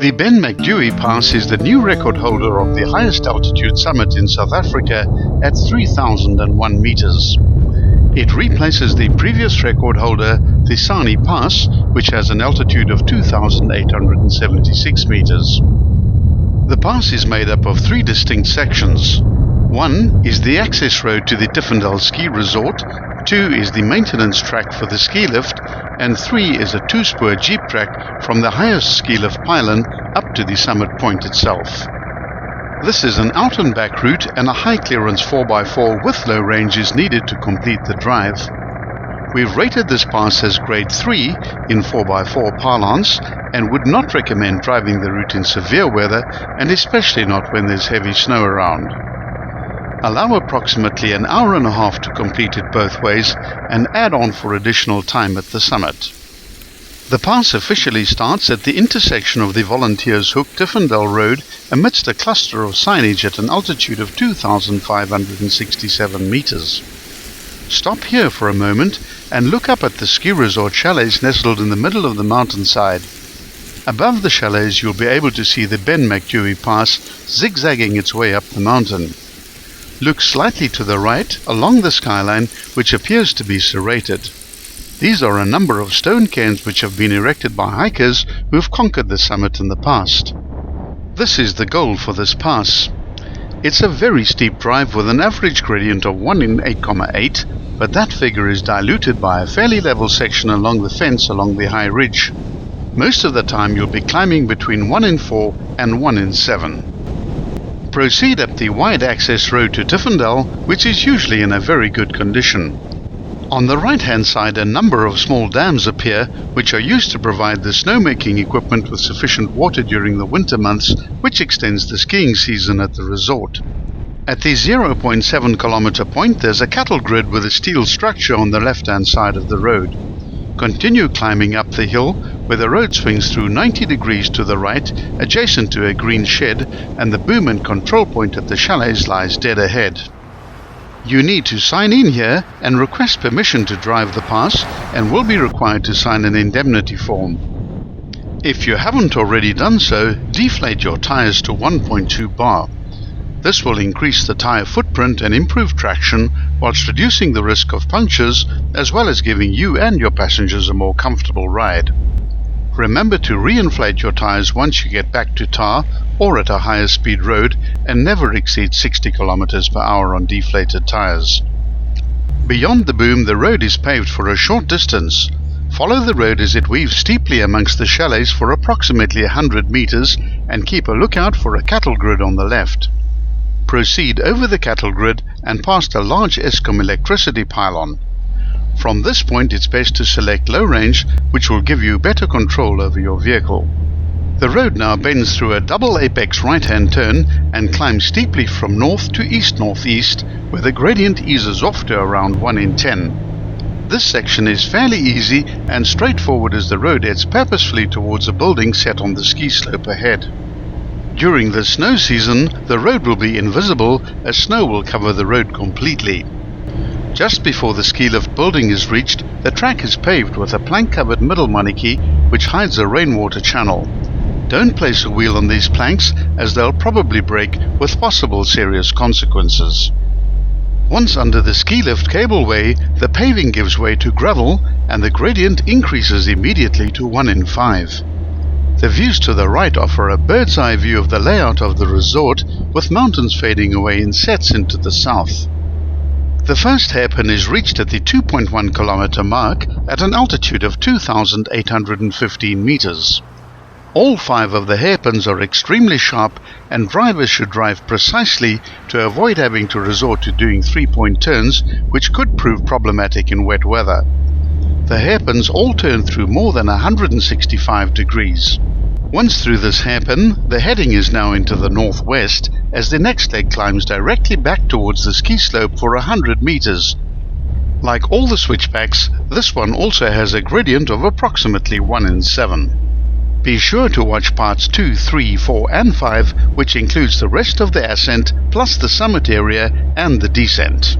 The MacDhui Pass is the new record holder of the highest altitude summit in South Africa at 3,001 meters. It replaces the previous record holder, the Sani Pass, which has an altitude of 2,876 meters. The pass is made up of three distinct sections. One is the access road to the Tiffendal ski resort, two is the maintenance track for the ski lift, and three is a two-spur jeep track from the highest ski lift pylon up to the summit point itself. This is an out-and-back route, and a high-clearance 4x4 with low range is needed to complete the drive. We've rated this pass as Grade 3 in 4x4 parlance and would not recommend driving the route in severe weather, and especially not when there's heavy snow around. Allow approximately an hour and a half to complete it both ways and add on for additional time at the summit. The pass officially starts at the intersection of the Volunteers Hook Tiffendal Road amidst a cluster of signage at an altitude of 2,567 meters. Stop here for a moment and look up at the ski resort chalets nestled in the middle of the mountainside. Above the chalets you'll be able to see the MacDhui Pass zigzagging its way up the mountain. Look slightly to the right along the skyline, which appears to be serrated. These are a number of stone cairns which have been erected by hikers who have conquered the summit in the past. This is the goal for this pass. It's a very steep drive with an average gradient of 1 in 8,8, but that figure is diluted by a fairly level section along the fence along the high ridge. Most of the time you'll be climbing between 1 in 4 and 1 in 7. Proceed up the wide access road to Tiffendal, which is usually in a very good condition. On the right-hand side a number of small dams appear, which are used to provide the snowmaking equipment with sufficient water during the winter months, which extends the skiing season at the resort. At the 0.7 kilometer point there's a cattle grid with a steel structure on the left-hand side of the road. Continue climbing up the hill, where the road swings through 90 degrees to the right, adjacent to a green shed, and the boom and control point at the chalets lies dead ahead. You need to sign in here and request permission to drive the pass, and will be required to sign an indemnity form. If you haven't already done so, deflate your tires to 1.2 bar. This will increase the tire footprint and improve traction, whilst reducing the risk of punctures, as well as giving you and your passengers a more comfortable ride. Remember to reinflate your tires once you get back to tar or at a higher speed road, and never exceed 60 km per hour on deflated tires. Beyond the boom the road is paved for a short distance. Follow the road as it weaves steeply amongst the chalets for approximately 100 meters, and keep a lookout for a cattle grid on the left. Proceed over the cattle grid and past a large Eskom electricity pylon. From this point it's best to select low range, which will give you better control over your vehicle. The road now bends through a double apex right-hand turn and climbs steeply from north to east-northeast, where the gradient eases off to around 1 in 10. This section is fairly easy and straightforward as the road heads purposefully towards a building set on the ski slope ahead. During the snow season, the road will be invisible as snow will cover the road completely. Just before the ski lift building is reached, the track is paved with a plank-covered middle maniki which hides a rainwater channel. Don't place a wheel on these planks, as they'll probably break with possible serious consequences. Once under the ski lift cableway, the paving gives way to gravel and the gradient increases immediately to 1 in 5. The views to the right offer a bird's eye view of the layout of the resort, with mountains fading away in sets into the south. The first hairpin is reached at the 2.1 kilometer mark at an altitude of 2,815 meters. All 5 of the hairpins are extremely sharp, and drivers should drive precisely to avoid having to resort to doing 3-point turns, which could prove problematic in wet weather. The hairpins all turn through more than 165 degrees. Once through this hairpin, the heading is now into the northwest, as the next leg climbs directly back towards the ski slope for 100 meters. Like all the switchbacks, this one also has a gradient of approximately 1 in 7. Be sure to watch parts 2, 3, 4 and 5, which includes the rest of the ascent plus the summit area and the descent.